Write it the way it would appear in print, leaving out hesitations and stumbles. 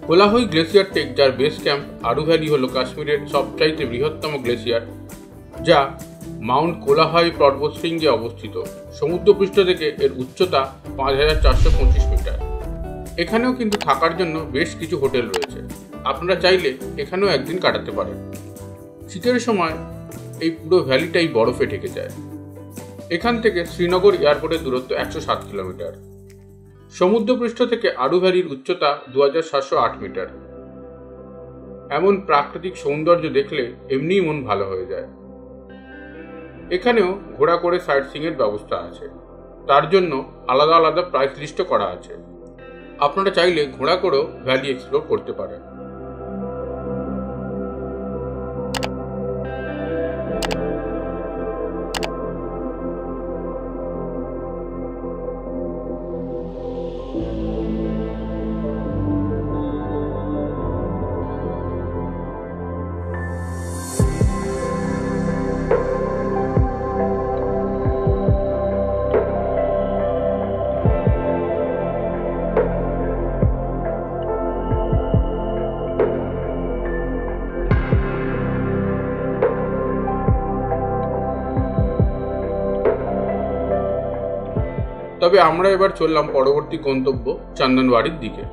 Kolahoi glacier take, যার base camp আরু valley, হল কাশ্মীরের সবচাইতে বৃহত্তম গ্লেসিয়ার, যা মাউন্ট কোলাহই পর্বতশৃঙ্গে অবস্থিত। সমুদ্রপৃষ্ঠ থেকে এর উচ্চতা 5425 মিটার। এখানেও কিন্তু থাকার জন্য বেশ কিছু হোটেল রয়েছে। আপনারা চাইলে এখানেও একদিন কাটাতে পারেন। শীতের সময় এই পুরো ভ্যালিটাই বরফে ঢেকে যায়। এখান থেকে শ্রীনগর এয়ারপোর্টের দূরত্ব 107 কিলোমিটার। সমুদ্রপৃষ্ঠ থেকে আরু ভ্যালির উচ্চতা 2708 মিটার। এমন প্রাকৃতিক সৌন্দর্য দেখলে এমনিই মন ভালো হয়ে যায়। এখানেও ঘোড়া করে সাইট সিইংয়ের ব্যবস্থা আছে। তার জন্য আলাদা আলাদা প্রাইস লিস্টও করা আছে। আপনারা চাইলে ঘোড়া করেও ভ্যালি এক্সপ্লোর করতে পারেন। তবে আমরা এবার চললাম পরবর্তী গন্তব্য চন্দনবাড়ির দিকে।